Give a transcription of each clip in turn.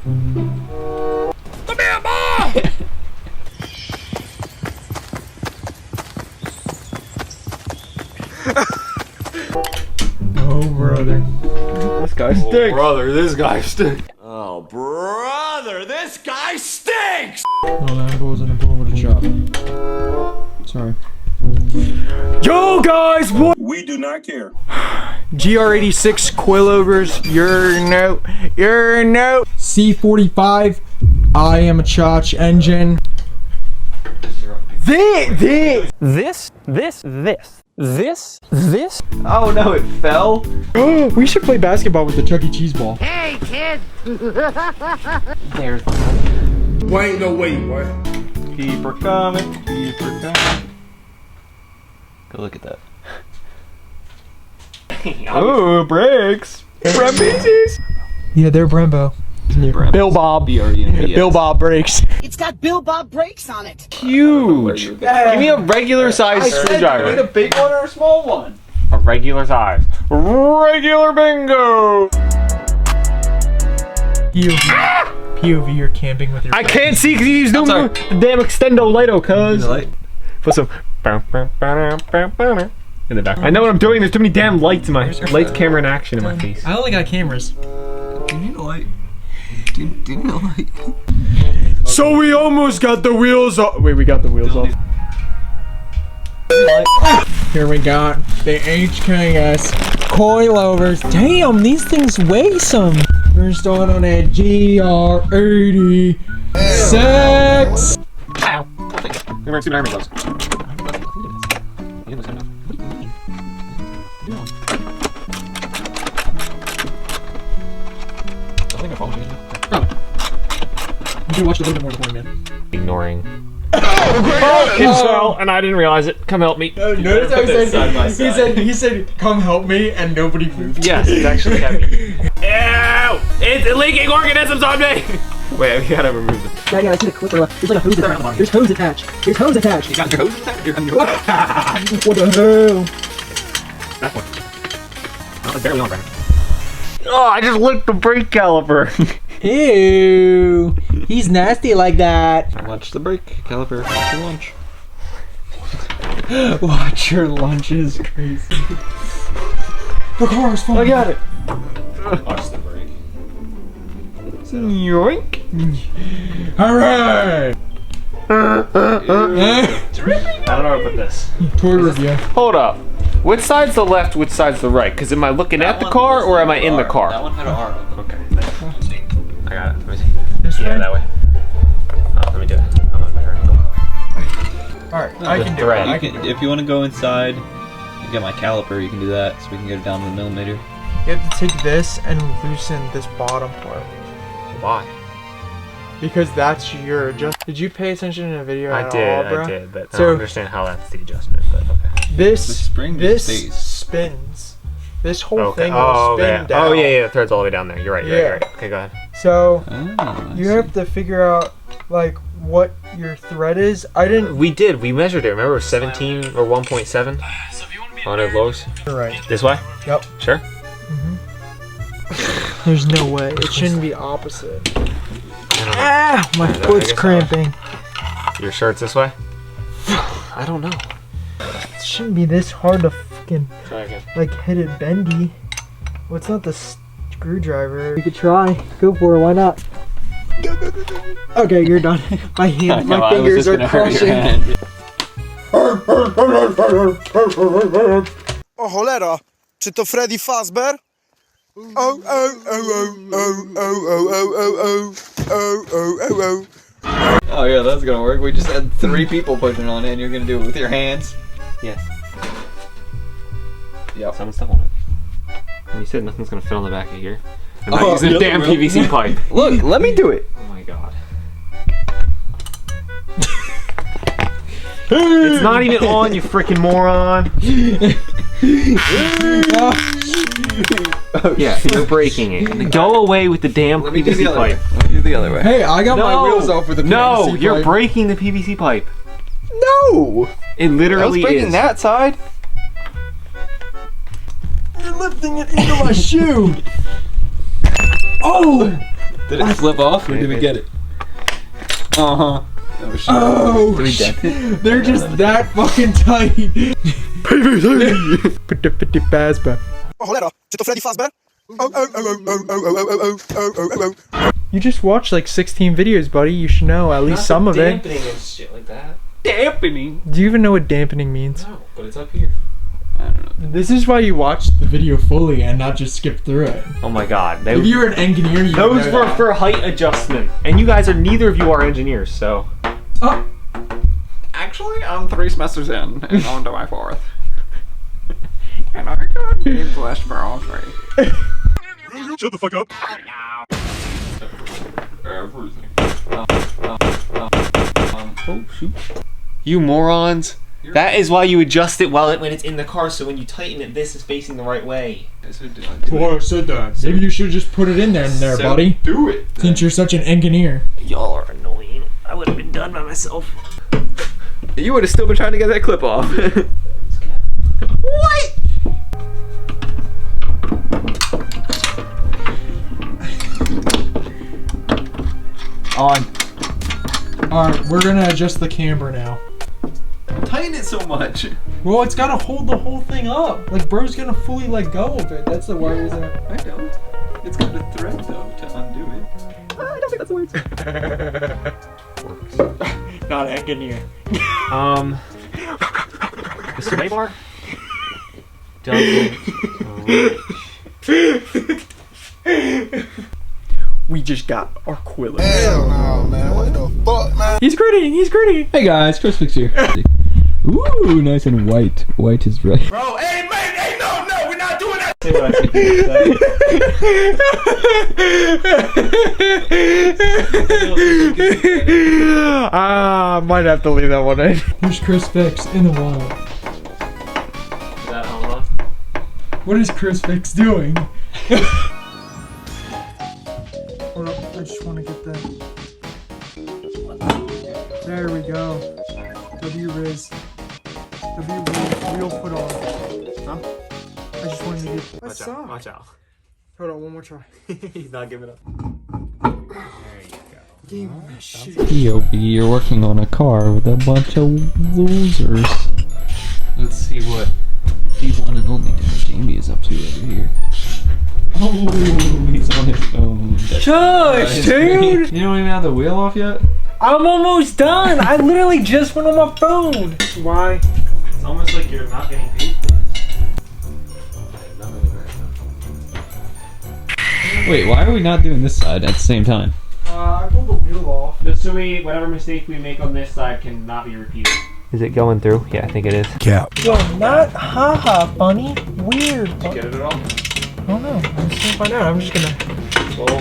Come here, boy! Oh, brother. This guy stinks. Brother, this guy stinks. Oh, brother, this guy stinks! Oh, that goes in a bowl with a chop. Sorry. Yo, guys, what? We do not care. GR86 coilovers, you're no. C45, I am a Chotch engine. This. Oh no, it fell. We should play basketball with the Chuck E. Cheese ball. Hey, kid! There's Why ain't no way, boy? Keeper coming, keeper coming. Go look at that. Oh, brakes. Brembies. Yeah, they're Brembo. Bill Bob. Bill Bob brakes. It's got Bill Bob brakes on it. Huge. Give me a regular size screwdriver. a big one or a small one? A regular size. Regular bingo. POV, you're camping with your I can't see because he's doing the damn extendo lighto, cuz. Put some in the back. I know what I'm doing. There's too many damn lights in my lights, camera, and action in my face. I only got cameras. Do you need a light? Do you need a light? So we almost got the wheels off. Wait, we got the wheels off. Here we got the HKS coilovers. Damn, these things weigh some. We're installing on a GR86. Ow! You're wearing Super Iron Man gloves. You watched a little bit more before, man. Ignoring. Oh, it fell, and I didn't realize it. Come help me. Notice how he said, come help me, and nobody moved. Yes, it's actually heavy. Ew! It's leaking organisms on me! Wait, we gotta remove this. Yeah, I see the clipper left. There's like a hose attached. There's hose attached. You got your hose attached? What the hell? That one. Oh, it's barely on, Brandon. Oh, I just licked the brake caliper. Ew. He's nasty like that. Watch the brake caliper. Watch your lunch. Watch your lunch is crazy. The car's falling. I got it. Watch the brake. Yoink. Alright. I don't know where to put this. Toy review. Hold up. Which side's the left, which side's the right? Because am I looking at the car or am I in the car? That one had an R. Okay. I got it. Let me see. Yeah, that way. Oh, let me do it. I'm on a better angle. Alright, I can do it. You can, if you want to go inside and get my caliper, you can do that so we can get it down to the millimeter. You have to take this and loosen this bottom part. Why? Because that's your adjustment. Did you pay attention in the video at all, bro? I did, but I So- don't understand how that's the adjustment, but okay. This The spring this stays. spins. This whole Okay. thing will Oh, spin okay. down. Oh, yeah, the thread's all the way down there. You're right, Yeah. you're right. Okay, go ahead. So Oh, I you see. have to figure out like what your thread is. I didn't. We did. We measured it. Remember, it was 17 or 1.7 on the lows. You're right. This way? Yep. Sure. There's no way. It shouldn't be opposite. I don't know. Ah, my I foot's guess cramping. Your shirt's this way? I don't know. It shouldn't be this hard to fucking Try again. like hit it bendy. Well, it's not the screwdriver. You could try. Go for it. Why not? Okay, you're done. My hand, No, my I was fingers just are gonna hurt your crushing. hand. O cholera, czy to Freddy Fazbear? Oh, oh, oh, oh, oh, oh, oh, oh, oh, oh, oh, oh, oh. Oh yeah, that's gonna work. We just had 3 people pushing on it and you're gonna do it with your hands. Yes. Yep. Someone's still on it. And you said nothing's gonna fit on the back of here. I'm not Oh, using a yeah, damn really? PVC pipe. Look, let me do it. Oh my god. It's not even on, you freaking moron. Yeah, you're breaking it. Go away with the damn Let me do the PVC other way. pipe. Let me do the other way. Hey, I got my wheels off with the No, PVC you're pipe. breaking the PVC pipe. No! It literally I was breaking is. that side. You're lifting it into my shoe. Oh! Did it slip off or did we get it? Uh-huh. Oh shit. Oh, Did we dent it? they're just that fucking tight. You just watched like 16 videos, buddy. You should know at least some of it. Dampening and shit like that. Dampening? Do you even know what dampening means? No, but it's up here. I don't know. This is why you watched the video fully and not just skip through it. Oh my god. If you're an engineer, you Those know were that. for height adjustment. And you guys are, neither of you are engineers, so. Oh, Actually, I'm 3 semesters in and on to my 4th. And I got James West for all 3. Shut the fuck up. Everything. Oh, shoot. You morons. That is why you adjust it when it's in the car, so when you tighten it, this is facing the right way. whoa, said that. Maybe you should have just put it in there, buddy. Do it. Since you're such an engineer. Y'all are annoying. I would have been done by myself. You would have still been trying to get that clip off. What? On. Alright, we're gonna adjust the camber now. Tighten it so much. Well, it's gotta hold the whole thing up. Like, bro's gonna fully let go of it. That's the wire, isn't it? I don't. It's got a thread though to undo it. I don't think that's the words. Works. Not engineer. The sway bar doesn't reach. We just got our Coilovers. Hell no, man. What the fuck, man? He's gritty. He's gritty. Hey guys, Chris Fix here. Ooh, nice and white. White is right. Bro, hey, man, hey, no, we're not doing that. Say what I think you said. Might have to leave that one in. Here's Chris Fix in the wall. Is that on off? What is Chris Fix doing? Hold up, I just want to get that. There we go. W-Riz. W-Riz, wheel put on. Huh? I just wanted to get that. Watch out. Watch out. Hold on, one more try. He's not giving up. POV, you're working on a car with a bunch of losers. Let's see what the one and only Jamie is up to over here. Oh, he's on his phone. Shush, dude! You don't even have the wheel off yet? I'm almost done! I literally just went on my phone! Why? It's almost like you're not getting paid for this. Wait, why are we not doing this side at the same time? I pulled the wheel off. Just so whatever mistake we make on this side cannot be repeated. Is it going through? Yeah, I think it is. Cap. Yo, not haha, funny. Weird. Did you get it at all? I don't know. I'm just gonna find out. I'm just gonna. Well,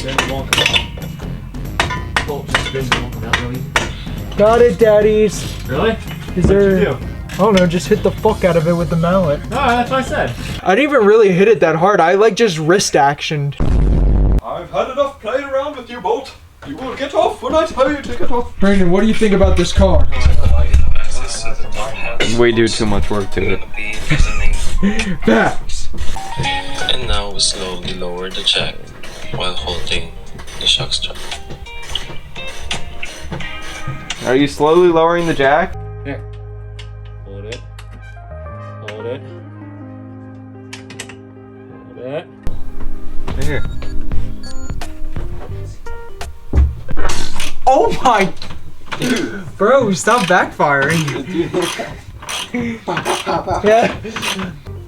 then it won't come out. Well, just it won't come out really. Got it, daddies. Really? Is there? What'd you do? I don't know. Just hit the fuck out of it with the mallet. No, that's what I said. I didn't even really hit it that hard. I like just wrist actioned. I've had enough playing around with you, Bolt. You will get off when I tell you to get off. Brandon, what do you think about this car? We do too much work to it. Facts. And now we slowly lower the jack while holding the shock strap. Are you slowly lowering the jack? Here. Hold it. Hold it. Hold it. Here. Oh my! Bro, stop backfiring. Yeah.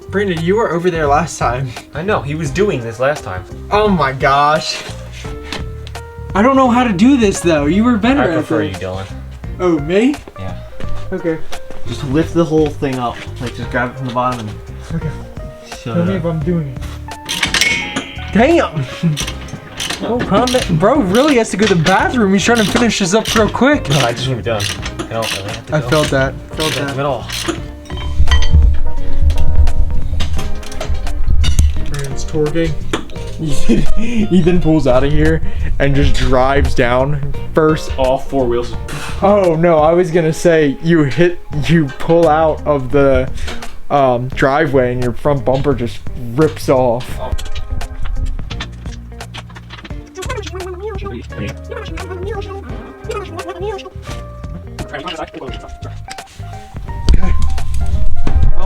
Brandon, you were over there last time. I know, he was doing this last time. Oh my gosh. I don't know how to do this though. You were better I at prefer you, it. Dylan. Oh, me? Yeah. Okay. Just lift the whole thing up. Like, just grab it from the bottom and... Okay. Shut Tell me up. if I'm doing it. Damn! Oh, calm down. Bro really has to go to the bathroom. He's trying to finish this up real quick. No, I just want to be done. I don't really have to I go. felt that. Felt At that. all. Brandon's torquing. Ethan pulls out of here and just drives down. First. All four wheels. Oh no, I was gonna say you pull out of the driveway and your front bumper just rips off.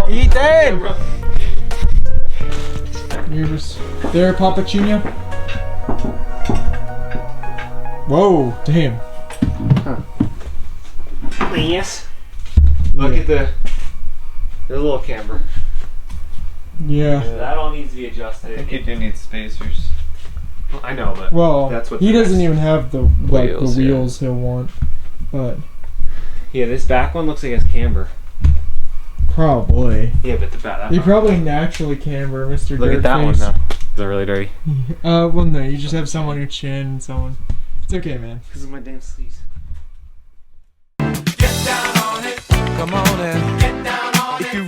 Ethan! You're just there, Papacino? Whoa, damn. Yes. Look at the little camber. Yeah. That all needs to be adjusted. I think you do need spacers. I know, but Well, that's what he the doesn't next- even have the Wheels, yeah. wheels he'll want, but Yeah, this back one looks like it's camber. probably. Yeah, but the back. They probably naturally camber, Mr. Look at that one Dirtface. though. Is it really dirty? Well, no, you just have some on your chin and someone. It's okay, man. Because of my damn sleeves. Come on in. Get down on it. If you